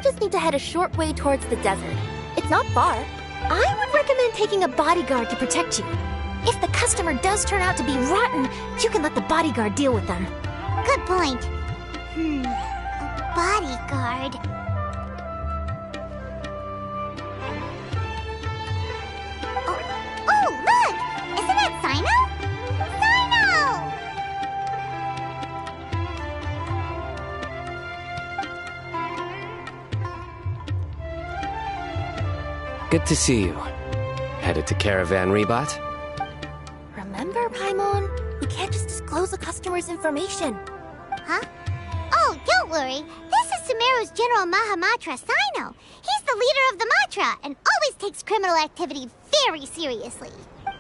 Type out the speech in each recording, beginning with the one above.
just need to head a short way towards the desert. It's not far. I would recommend taking a bodyguard to protect you. If the customer does turn out to be rotten, you can let the bodyguard deal with them. Good point. A bodyguard. Oh, look! Isn't that Sino? Sino! Good to see you. Headed to Caravan Rebot? Remember, Paimon? We can't just disclose a customer's information. Huh? Oh, don't worry. This is Sumeru's General Mahamatra, Sino. He's the leader of the Matra and always takes criminal activity very seriously.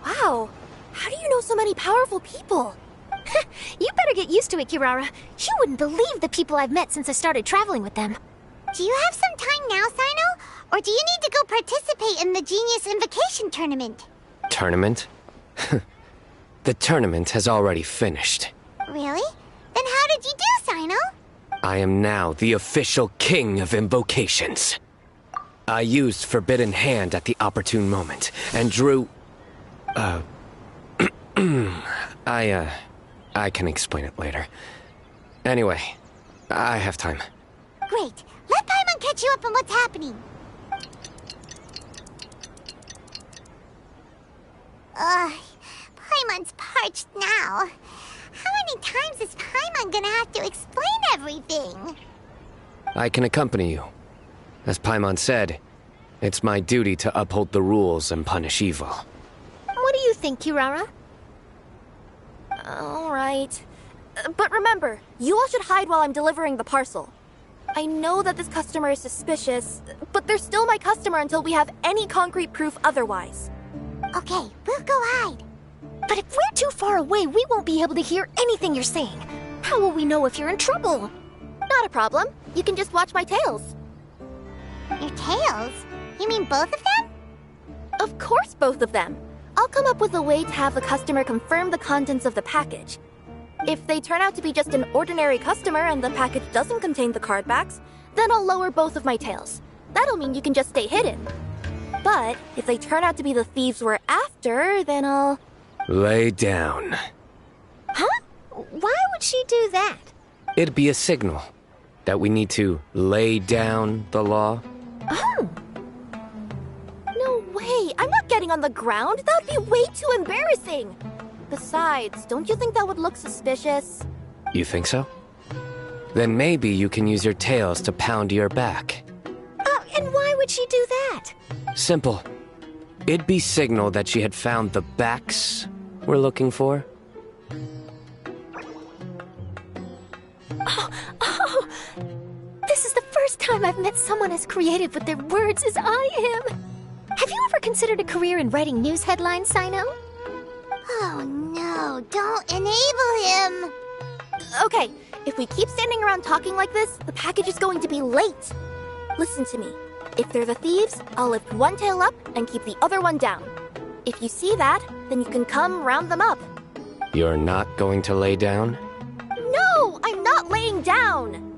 Wow. How do you know so many powerful people? You better get used to it, Kirara. You wouldn't believe the people I've met since I started traveling with them. Do you have some time now, Sino? Or do you need to go participate in the Genius Invocation Tournament? Tournament? The tournament has already finished. Really? Then how did you do, Sino? I am now the official king of invocations. I used Forbidden Hand at the opportune moment, and drew... I can explain it later. Anyway, I have time. Great. Let Paimon catch you up on what's happening. Paimon's parched now. How many times is Paimon gonna have to explain everything? I can accompany you. As Paimon said, it's my duty to uphold the rules and punish evil. What do you think, Kirara? Alright. But remember, you all should hide while I'm delivering the parcel. I know that this customer is suspicious, but they're still my customer until we have any concrete proof otherwise. Okay, we'll go hide. But if we're too far away, we won't be able to hear anything you're saying. How will we know if you're in trouble? Not a problem. You can just watch my tails. Your tails? You mean both of them? Of course, both of them. I'll come up with a way to have the customer confirm the contents of the package. If they turn out to be just an ordinary customer and the package doesn't contain the card backs, then I'll lower both of my tails. That'll mean you can just stay hidden. But if they turn out to be the thieves we're after, then I'll... Lay down. Huh? Why would she do that? It'd be a signal that we need to lay down the law. Oh. No way. I'm not getting on the ground. That would be way too embarrassing. Besides, don't you think that would look suspicious? You think so? Then maybe you can use your tails to pound your back. And why would she do that? Simple. It'd be signal that she had found the backs we're looking for. Oh, this is the first time I've met someone as creative with their words as I am. Have you ever considered a career in writing news headlines, Sino? Oh no, don't enable him! Okay, if we keep standing around talking like this, the package is going to be late. Listen to me. If they're the thieves, I'll lift one tail up and keep the other one down. If you see that, then you can come round them up. You're not going to lay down? No, I'm not laying down!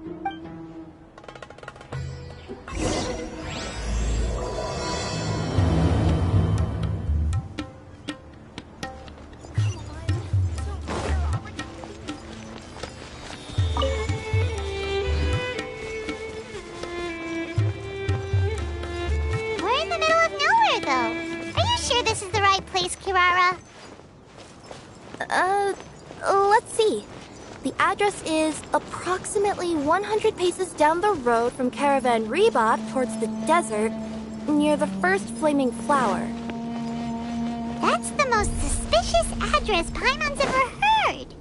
We're in the middle of nowhere, though. Are you sure this is the right place, Kirara? Let's see. The address is approximately 100 paces down the road from Caravan Rebot towards the desert, near the first flaming flower. That's the most suspicious address Paimon's ever heard.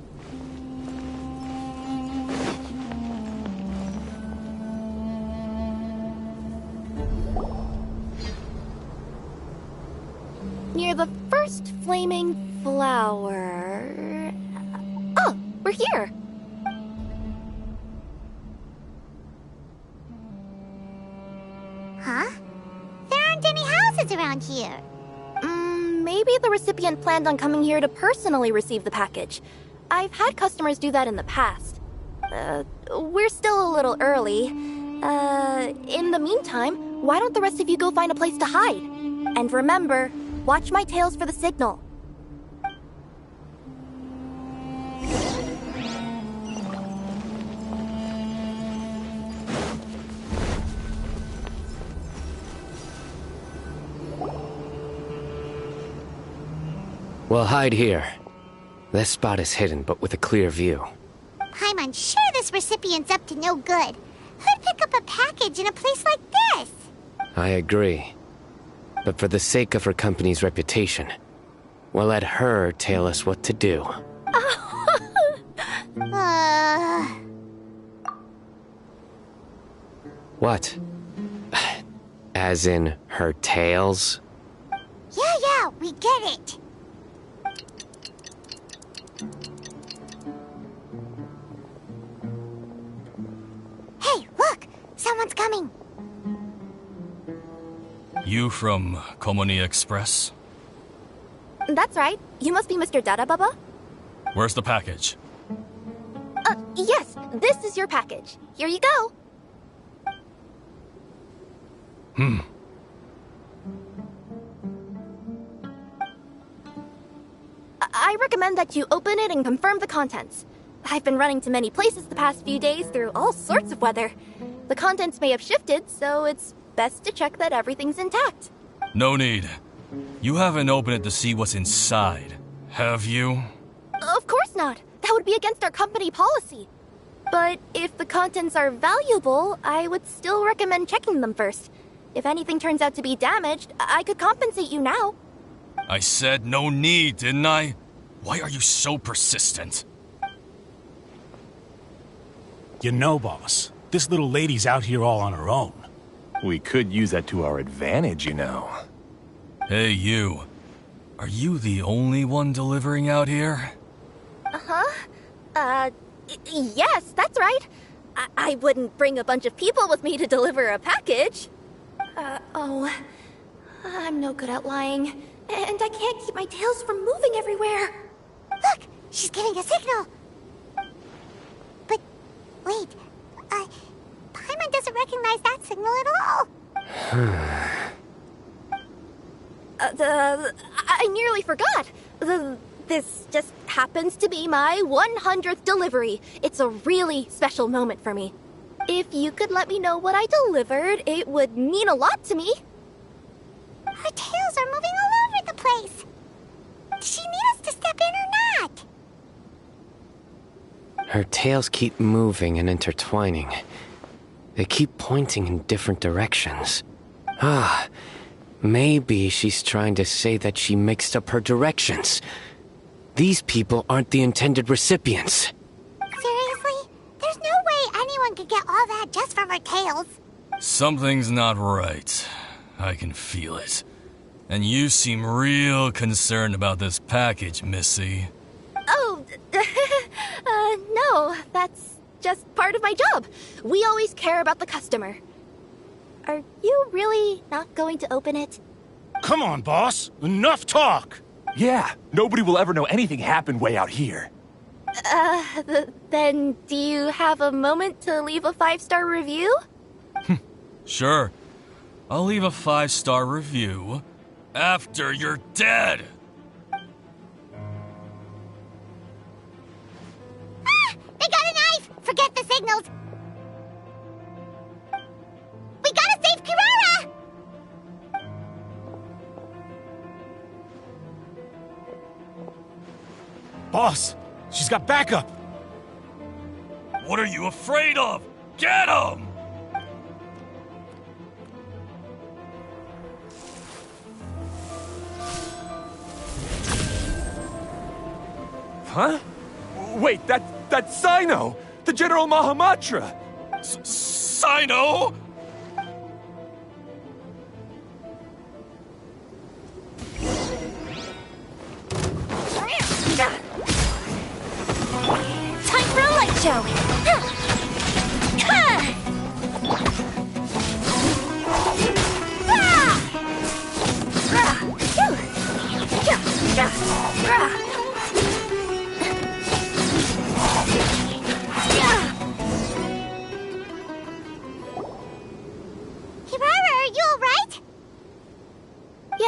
Near the first flaming flower... Oh, we're here! Huh? There aren't any houses around here. Maybe the recipient planned on coming here to personally receive the package. I've had customers do that in the past. We're still a little early. In the meantime, why don't the rest of you go find a place to hide? And remember, watch my tails for the signal. We'll hide here. This spot is hidden, but with a clear view. I'm unsure this recipient's up to no good. Who'd pick up a package in a place like this? I agree. But for the sake of her company's reputation, we'll let her tell us what to do. What? As in her tails? Yeah, we get it. Hey, look! Someone's coming. You from Komoni Express? That's right. You must be Mr. Dada Baba? Where's the package? Yes, this is your package. Here you go. I recommend that you open it and confirm the contents. I've been running to many places the past few days through all sorts of weather. The contents may have shifted, so it's best to check that everything's intact. No need. You haven't opened it to see what's inside, have you? Of course not. That would be against our company policy. But if the contents are valuable, I would still recommend checking them first. If anything turns out to be damaged, I could compensate you now. I said no need, didn't I? Why are you so persistent? You know, boss, this little lady's out here all on her own. We could use that to our advantage, you know. Hey, you. Are you the only one delivering out here? Yes, that's right. I wouldn't bring a bunch of people with me to deliver a package. I'm no good at lying. And I can't keep my tails from moving everywhere. Look! She's giving a signal! But, wait, Paimon doesn't recognize that signal at all! I nearly forgot. This just happens to be my 100th delivery. It's a really special moment for me. If you could let me know what I delivered, it would mean a lot to me. Her tails are moving all over the place! Does she need us to step in or not? Her tails keep moving and intertwining. They keep pointing in different directions. Maybe she's trying to say that she mixed up her directions. These people aren't the intended recipients. Seriously? There's no way anyone could get all that just from her tails. Something's not right. I can feel it. And you seem real concerned about this package, Missy. Oh, no, that's just part of my job. We always care about the customer. Are you really not going to open it? Come on, boss. Enough talk. Yeah, nobody will ever know anything happened way out here. Then do you have a moment to leave a 5-star review? Sure. I'll leave a 5-star review after you're dead. They got a knife! Forget the signals! We gotta save Kirara! Boss, she's got backup. What are you afraid of? Get him! Huh? Wait, that's Sino! The General Mahamatra! Sino? Time for a light show!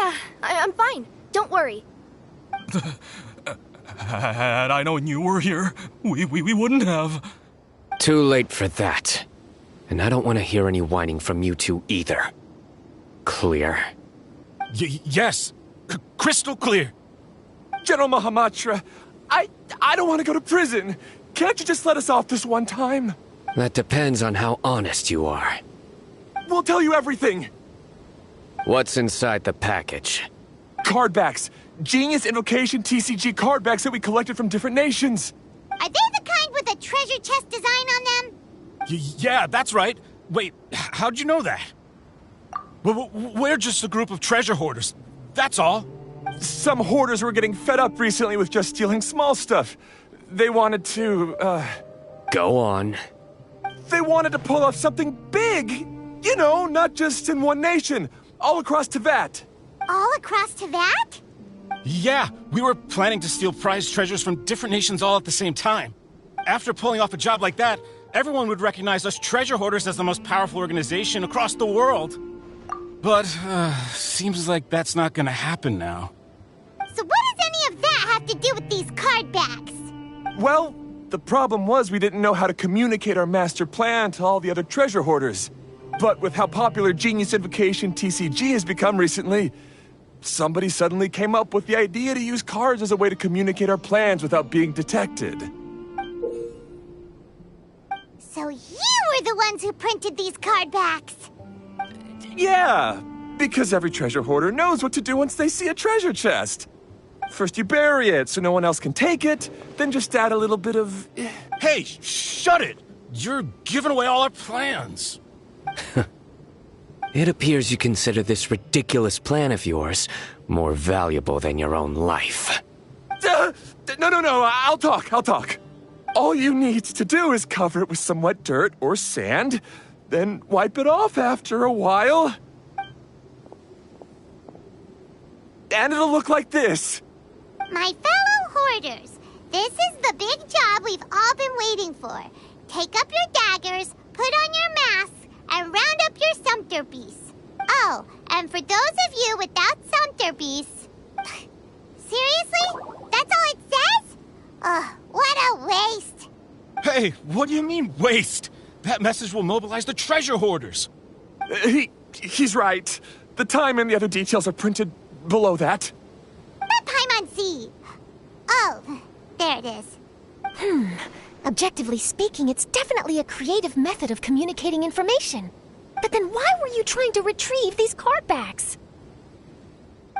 Yeah, I'm fine. Don't worry. Had I known you were here, we wouldn't have. Too late for that. And I don't want to hear any whining from you two either. Clear? Yes. Crystal clear. General Mahamatra, I don't want to go to prison. Can't you just let us off this one time? That depends on how honest you are. We'll tell you everything. What's inside the package? Card backs. Genius Invocation TCG card backs that we collected from different nations. Are they the kind with a treasure chest design on them? Yeah, that's right. Wait, how'd you know that? We're just a group of treasure hoarders. That's all. Some hoarders were getting fed up recently with just stealing small stuff. They wanted to, Go on. They wanted to pull off something big. You know, not just in one nation. All across Tibet. All across Tibet? Yeah, we were planning to steal prized treasures from different nations all at the same time. After pulling off a job like that, everyone would recognize us treasure hoarders as the most powerful organization across the world. But, seems like that's not gonna happen now. So what does any of that have to do with these card backs? Well, the problem was we didn't know how to communicate our master plan to all the other treasure hoarders. But with how popular Genius Invocation TCG has become recently, somebody suddenly came up with the idea to use cards as a way to communicate our plans without being detected. So you were the ones who printed these card backs? Yeah, because every treasure hoarder knows what to do once they see a treasure chest. First you bury it so no one else can take it, then just add a little bit of... Hey, shut it! You're giving away all our plans. It appears you consider this ridiculous plan of yours more valuable than your own life. No, I'll talk. All you need to do is cover it with some wet dirt or sand, then wipe it off after a while. And it'll look like this. My fellow hoarders, this is the big job we've all been waiting for. Take up your daggers, put on your masks, and round up your sumpter beasts. Oh, and for those of you without sumpter beasts... Seriously? That's all it says? Ugh, what a waste. Hey, what do you mean, waste? That message will mobilize the treasure hoarders. He's right. The time and the other details are printed below that. Not Paimon. Oh, there it is. Objectively speaking, it's definitely a creative method of communicating information. But then why were you trying to retrieve these card backs?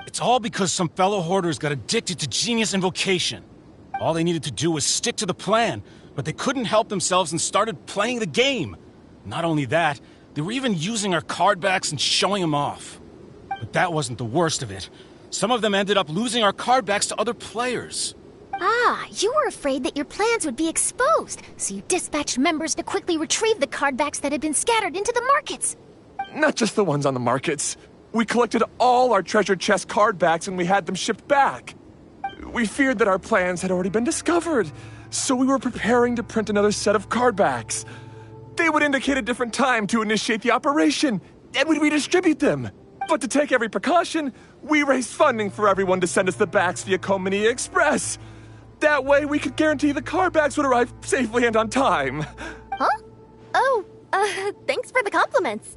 It's all because some fellow hoarders got addicted to Genius Invocation. All they needed to do was stick to the plan, but they couldn't help themselves and started playing the game. Not only that, they were even using our card backs and showing them off. But that wasn't the worst of it. Some of them ended up losing our card backs to other players. Ah, you were afraid that your plans would be exposed, so you dispatched members to quickly retrieve the card backs that had been scattered into the markets. Not just the ones on the markets. We collected all our treasure chest card backs and we had them shipped back. We feared that our plans had already been discovered, so we were preparing to print another set of card backs. They would indicate a different time to initiate the operation, and we'd redistribute them. But to take every precaution, we raised funding for everyone to send us the backs via Komini Express. That way, we could guarantee the card backs would arrive safely and on time. Huh? Oh, thanks for the compliments.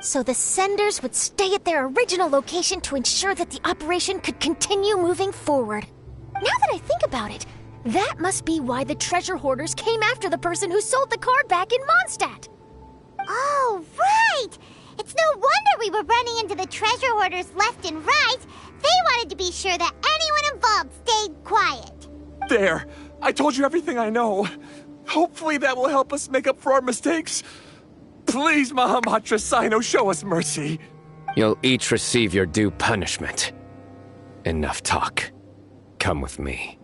So the senders would stay at their original location to ensure that the operation could continue moving forward. Now that I think about it, that must be why the treasure hoarders came after the person who sold the card back in Mondstadt. Oh, right! It's no wonder we were running into the treasure hoarders left and right. They wanted to be sure that anyone involved stayed quiet. There, I told you everything I know. Hopefully that will help us make up for our mistakes. Please, Mahamatra Sino, show us mercy. You'll each receive your due punishment. Enough talk. Come with me.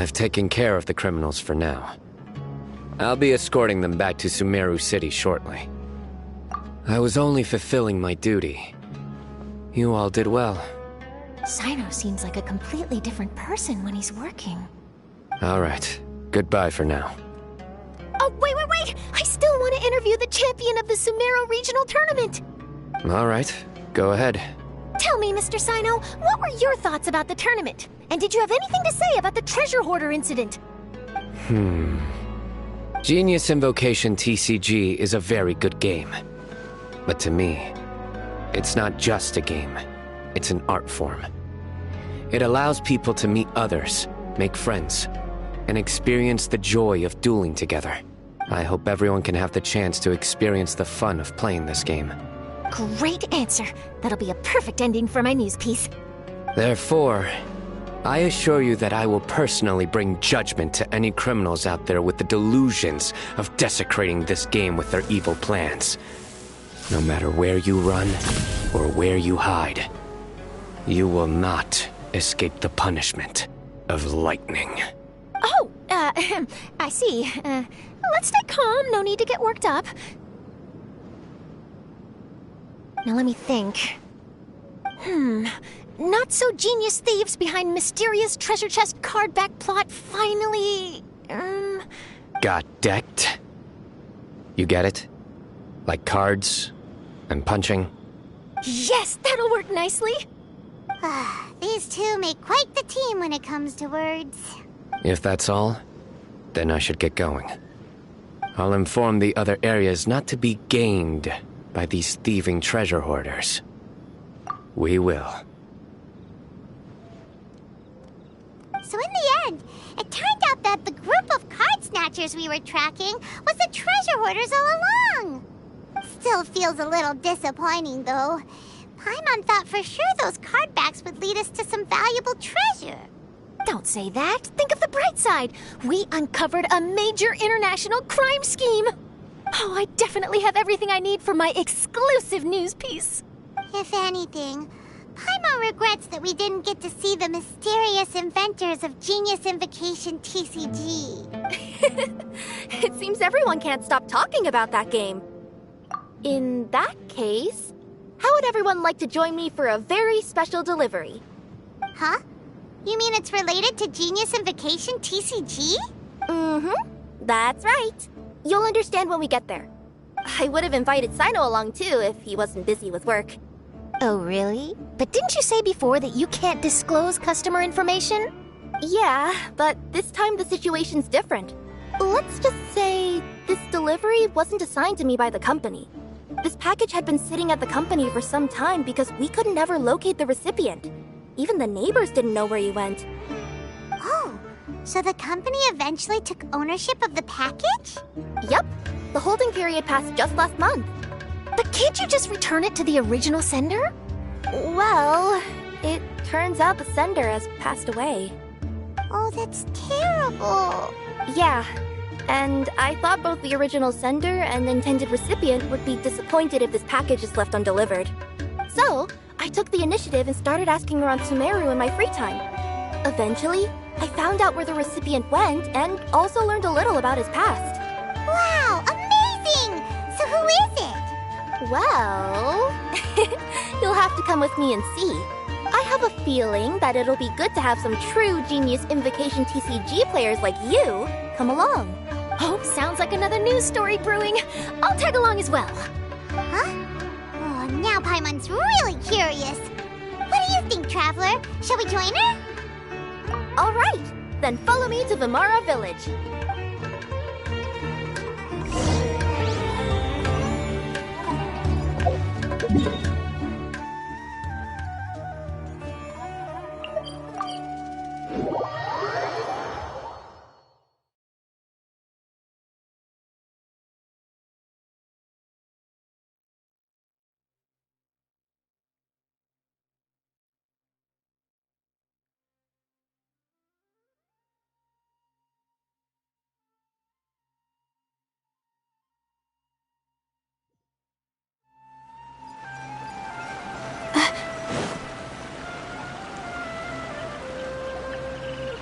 I've taken care of the criminals for now. I'll be escorting them back to Sumeru City shortly. I was only fulfilling my duty. You all did well. Sino seems like a completely different person when he's working. Alright, goodbye for now. Oh, wait! I still want to interview the champion of the Sumeru Regional Tournament! Alright, go ahead. Tell me, Mr. Sino, what were your thoughts about the tournament? And did you have anything to say about the treasure hoarder incident? Genius Invocation TCG is a very good game. But to me, it's not just a game. It's an art form. It allows people to meet others, make friends, and experience the joy of dueling together. I hope everyone can have the chance to experience the fun of playing this game. Great answer. That'll be a perfect ending for my news piece. Therefore, I assure you that I will personally bring judgment to any criminals out there with the delusions of desecrating this game with their evil plans. No matter where you run or where you hide, you will not escape the punishment of lightning. Oh, I see. Let's stay calm. No need to get worked up. Now let me think. Not so genius thieves behind mysterious treasure chest card back plot finally... Got decked? You get it? Like cards and punching? Yes, that'll work nicely. These two make quite the team when it comes to words. If that's all, then I should get going. I'll inform the other areas not to be gained by these thieving treasure hoarders. We will. So in the end, it turned out that the group of card snatchers we were tracking was the treasure hoarders all along. Still feels a little disappointing, though. Paimon thought for sure those card backs would lead us to some valuable treasure. Don't say that. Think of the bright side. We uncovered a major international crime scheme. Oh, I definitely have everything I need for my exclusive news piece. If anything, Paimon regrets that we didn't get to see the mysterious inventors of Genius Invocation TCG. It seems everyone can't stop talking about that game. In that case, how would everyone like to join me for a very special delivery? Huh? You mean it's related to Genius Invocation TCG? That's right. You'll understand when we get there. I would have invited Sino along too if he wasn't busy with work. Oh, really? But didn't you say before that you can't disclose customer information? Yeah, but this time the situation's different. Let's just say this delivery wasn't assigned to me by the company. This package had been sitting at the company for some time because we could never locate the recipient. Even the neighbors didn't know where he went. Oh, so the company eventually took ownership of the package? Yep, the holding period passed just last month. But can't you just return it to the original sender? Well, it turns out the sender has passed away. Oh, that's terrible. Yeah, and I thought both the original sender and intended recipient would be disappointed if this package is left undelivered. So, I took the initiative and started asking around Sumeru in my free time. Eventually, I found out where the recipient went and also learned a little about his past. Wow, amazing! So who is it? Well, you'll have to come with me and see. I have a feeling that it'll be good to have some true Genius Invocation TCG players like you come along. Oh, sounds like another news story brewing. I'll tag along as well. Huh? Oh, now Paimon's really curious. What do you think, Traveler? Shall we join her? All right, then follow me to Vimara Village.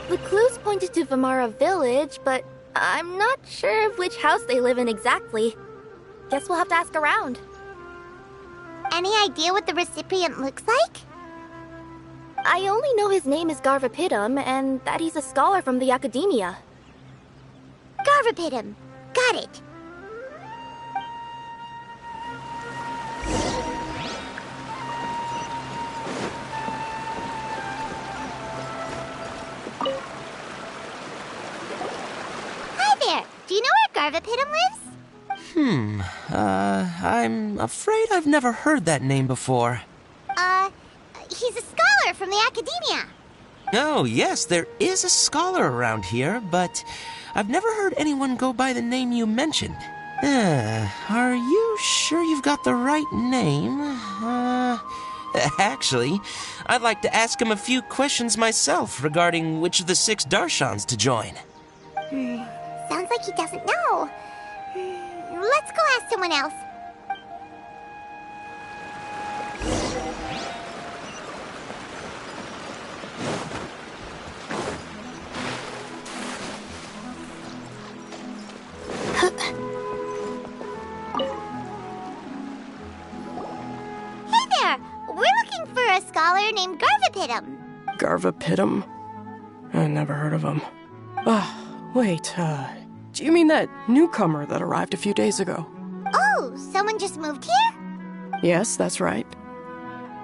The clues pointed to Vamara Village, but I'm not sure of which house they live in exactly. Guess we'll have to ask around. Any idea what the recipient looks like? I only know his name is Garvapidum and that he's a scholar from the academia. Garvapidum. Got it. Hi there. Do you know where Garvapidum lives? I'm afraid I've never heard that name before. He's a scholar from the academia. Oh, yes, there is a scholar around here, but I've never heard anyone go by the name you mentioned. Are you sure you've got the right name? Actually, I'd like to ask him a few questions myself regarding which of the 6 Darshans to join. Sounds like he doesn't know. Let's go ask someone else. Hey there! We're looking for a scholar named Garvapidum. Garvapidum? I never heard of him. Wait, do you mean that newcomer that arrived a few days ago? Oh, someone just moved here? Yes, that's right.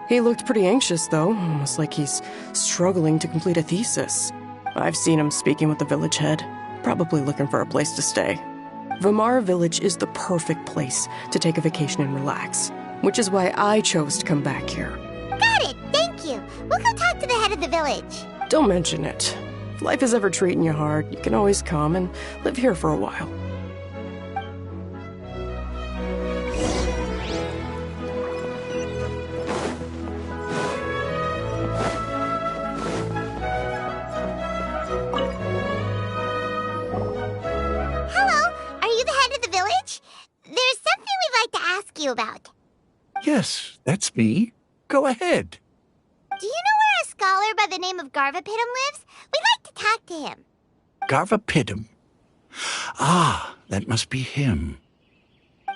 He looked pretty anxious, though, almost like he's struggling to complete a thesis. I've seen him speaking with the village head, probably looking for a place to stay. Vamara Village is the perfect place to take a vacation and relax, which is why I chose to come back here. Got it, thank you. We'll go talk to the head of the village. Don't mention it. If life is ever treating you hard, you can always come and live here for a while. About. Yes, that's me. Go ahead. Do you know where a scholar by the name of Garvapidum lives? We'd like to talk to him. Garvapidum? Ah, that must be him.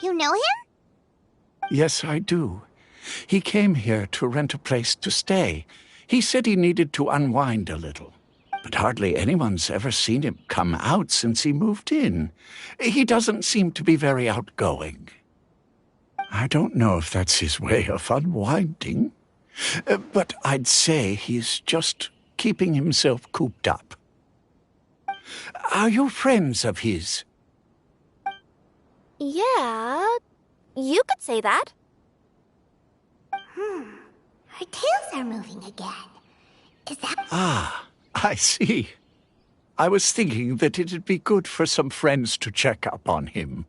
You know him? Yes, I do. He came here to rent a place to stay. He said he needed to unwind a little. But hardly anyone's ever seen him come out since he moved in. He doesn't seem to be very outgoing. I don't know if that's his way of unwinding, but I'd say he's just keeping himself cooped up. Are you friends of his? Yeah, you could say that. Her tails are moving again. Is that... Ah, I see. I was thinking that it'd be good for some friends to check up on him.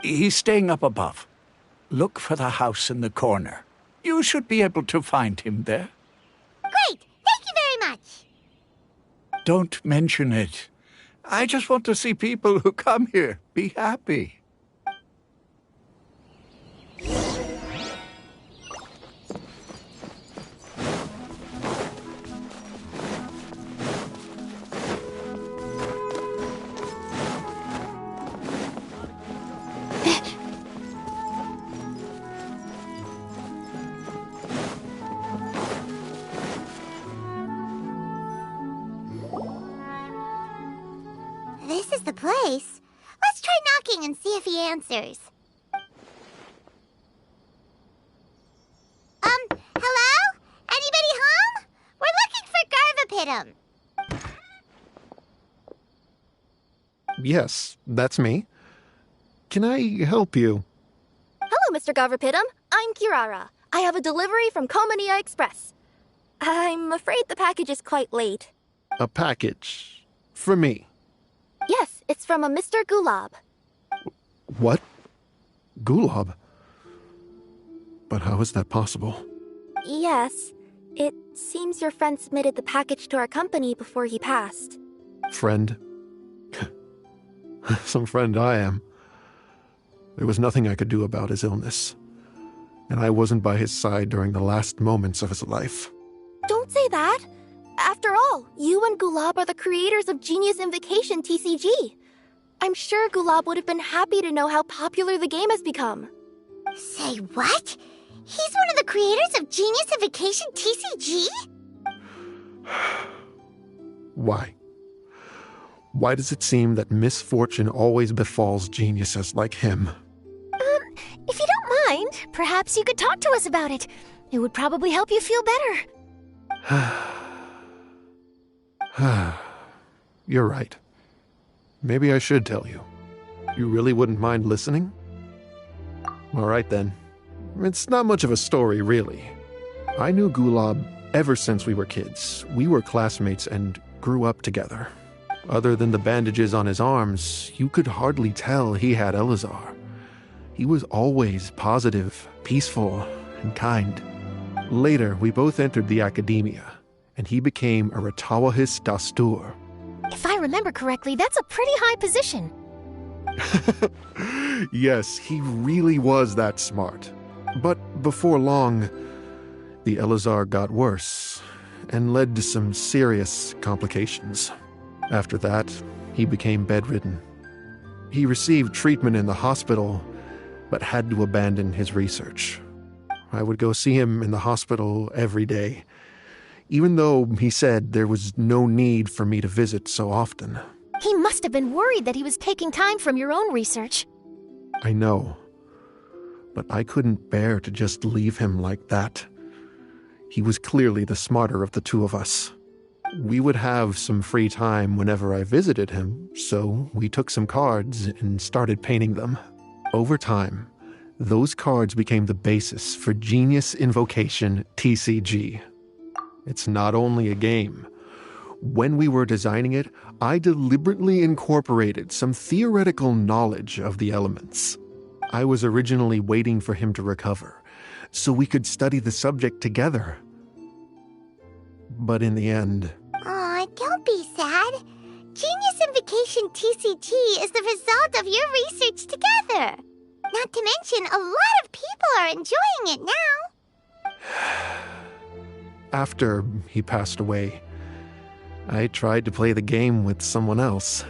He's staying up above. Look for the house in the corner. You should be able to find him there. Great! Thank you very much! Don't mention it. I just want to see people who come here be happy. This is the place. Let's try knocking and see if he answers. Hello? Anybody home? We're looking for Garvapidum. Yes, that's me. Can I help you? Hello, Mr. Garvapidum. I'm Kirara. I have a delivery from Komania Express. I'm afraid the package is quite late. A package? For me? Yes, it's from a Mr. Gulab. What? Gulab? But how is that possible? Yes. It seems your friend submitted the package to our company before he passed. Friend? Some friend I am. There was nothing I could do about his illness. And I wasn't by his side during the last moments of his life. Don't say that. After After all, you and Gulab are the creators of Genius Invocation TCG. I'm sure Gulab would have been happy to know how popular the game has become. Say what? He's one of the creators of Genius Invocation TCG? Why? Why does it seem that misfortune always befalls geniuses like him? If you don't mind, perhaps you could talk to us about it. It would probably help you feel better. You're right. Maybe I should tell you. You really wouldn't mind listening? All right then. It's not much of a story, really. I knew Gulab ever since we were kids. We were classmates and grew up together. Other than the bandages on his arms, you could hardly tell he had Elazar. He was always positive, peaceful, and kind. Later, we both entered the academia, and he became a Ratawahis Dastur. If I remember correctly, that's a pretty high position. Yes, he really was that smart. But before long, the Elazar got worse and led to some serious complications. After that, he became bedridden. He received treatment in the hospital, but had to abandon his research. I would go see him in the hospital every day, even though he said there was no need for me to visit so often. He must have been worried that he was taking time from your own research. I know, but I couldn't bear to just leave him like that. He was clearly the smarter of the two of us. We would have some free time whenever I visited him, so we took some cards and started painting them. Over time, those cards became the basis for Genius Invocation TCG. It's not only a game. When we were designing it, I deliberately incorporated some theoretical knowledge of the elements. I was originally waiting for him to recover, so we could study the subject together. But in the end... Aw, don't be sad. Genius Invocation TCG is the result of your research together. Not to mention, a lot of people are enjoying it now. After he passed away, I tried to play the game with someone else.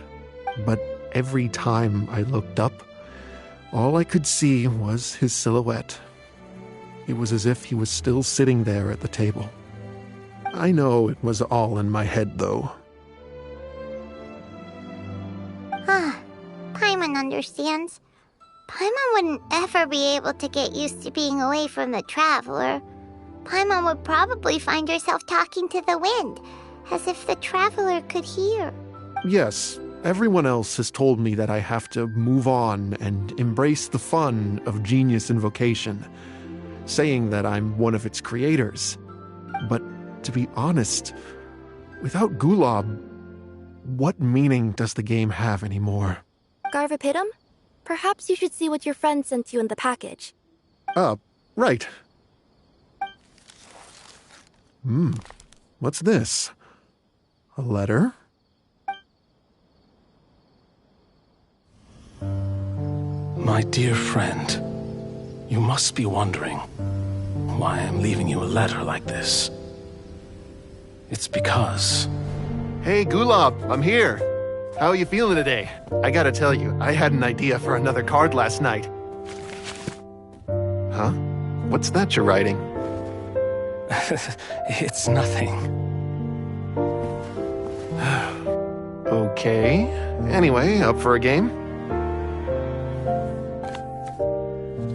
But every time I looked up, all I could see was his silhouette. It was as if he was still sitting there at the table. I know it was all in my head, though. Paimon understands. Paimon wouldn't ever be able to get used to being away from the Traveler. Paimon would probably find herself talking to the wind, as if the Traveler could hear. Yes, everyone else has told me that I have to move on and embrace the fun of Genius Invocation, saying that I'm one of its creators. But to be honest, without Gulab, what meaning does the game have anymore? Garvapidum? Perhaps you should see what your friend sent you in the package. Right. What's this? A letter? My dear friend, you must be wondering why I'm leaving you a letter like this. It's because... Hey, Gulab, I'm here. How are you feeling today? I gotta tell you, I had an idea for another card last night. Huh? What's that you're writing? It's nothing. Okay. Anyway, up for a game?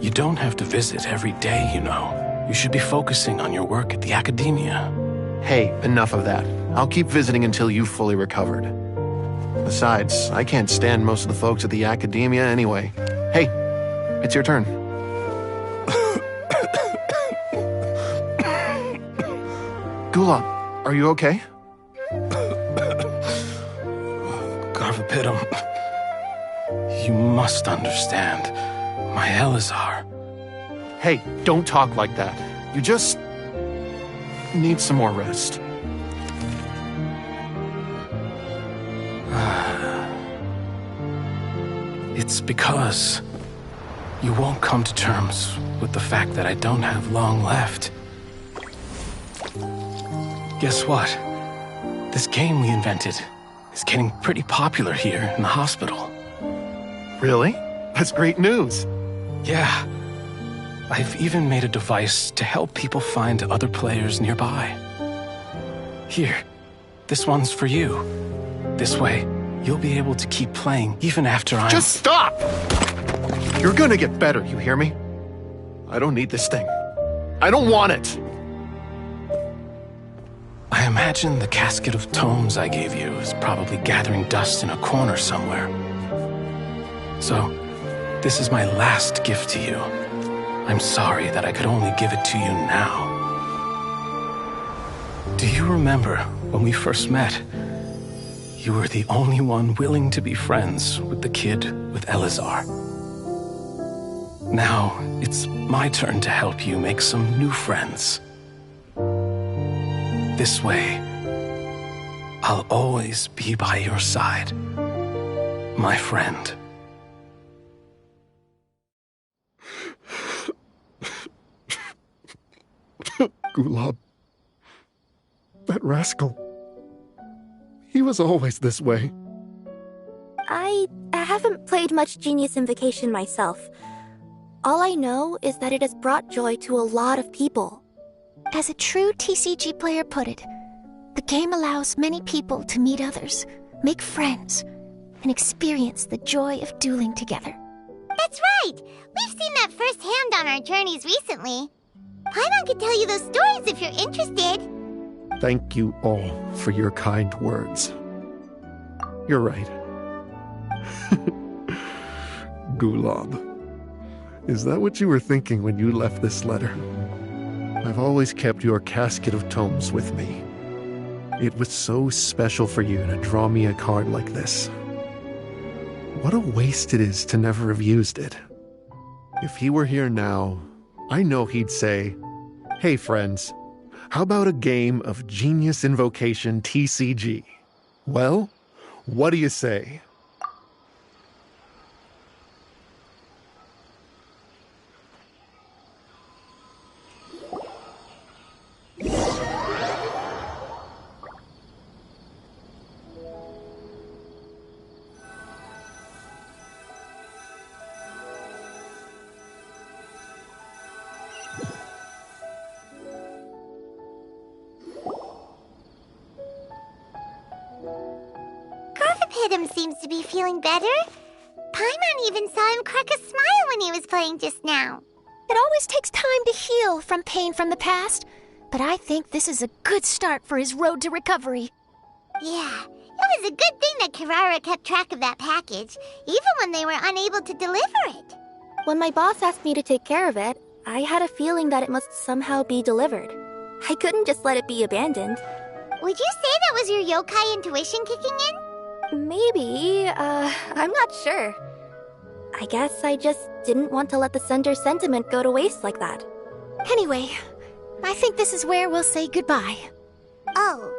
You don't have to visit every day, you know. You should be focusing on your work at the academia. Hey, enough of that. I'll keep visiting until you've fully recovered. Besides, I can't stand most of the folks at the academia anyway. Hey, it's your turn. Gulab, are you okay? Garvapidum, you must understand. My Elazar. Hey, don't talk like that. You just need some more rest. It's because you won't come to terms with the fact that I don't have long left. Guess what? This game we invented is getting pretty popular here in the hospital. Really? That's great news. Yeah. I've even made a device to help people find other players nearby. Here, this one's for you. This way, you'll be able to keep playing even after I'm— Just stop! You're gonna get better, you hear me? I don't need this thing. I don't want it! I imagine the casket of tomes I gave you is probably gathering dust in a corner somewhere. So, this is my last gift to you. I'm sorry that I could only give it to you now. Do you remember when we first met? You were the only one willing to be friends with the kid with Elazar. Now, it's my turn to help you make some new friends. This way, I'll always be by your side, my friend. Gulab. That rascal. He was always this way. I haven't played much Genius Invocation myself. All I know is that it has brought joy to a lot of people. As a true TCG player put it, the game allows many people to meet others, make friends, and experience the joy of dueling together. That's right! We've seen that firsthand on our journeys recently. Paimon could tell you those stories if you're interested. Thank you all for your kind words. You're right. Gulab. Is that what you were thinking when you left this letter? I've always kept your casket of tomes with me. It was so special for you to draw me a card like this. What a waste it is to never have used it. If he were here now, I know he'd say, "Hey friends, how about a game of Genius Invocation TCG? Well, what do you say?" Seems to be feeling better. Paimon even saw him crack a smile when he was playing just now. It always takes time to heal from pain from the past, but I think this is a good start for his road to recovery. Yeah, it was a good thing that Kirara kept track of that package, even when they were unable to deliver it. When my boss asked me to take care of it, I had a feeling that it must somehow be delivered. I couldn't just let it be abandoned. Would you say that was your yokai intuition kicking in? Maybe, I'm not sure. I guess I just didn't want to let the sender's sentiment go to waste like that. Anyway, I think this is where we'll say goodbye. Oh.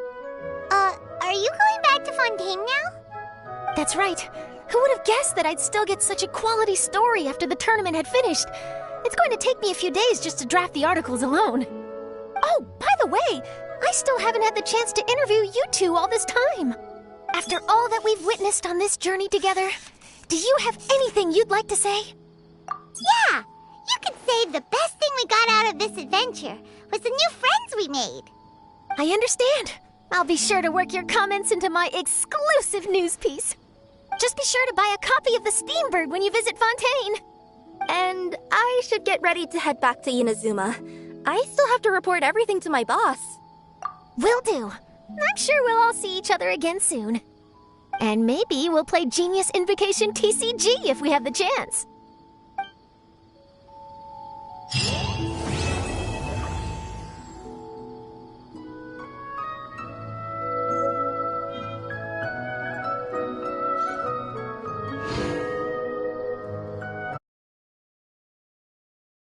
Are you going back to Fontaine now? That's right. Who would have guessed that I'd still get such a quality story after the tournament had finished? It's going to take me a few days just to draft the articles alone. Oh, by the way, I still haven't had the chance to interview you two all this time. After all that we've witnessed on this journey together, do you have anything you'd like to say? Yeah! You could say the best thing we got out of this adventure was the new friends we made. I understand. I'll be sure to work your comments into my exclusive news piece. Just be sure to buy a copy of the Steambird when you visit Fontaine. And I should get ready to head back to Inazuma. I still have to report everything to my boss. Will do. I'm sure we'll all see each other again soon. And maybe we'll play Genius Invocation TCG if we have the chance.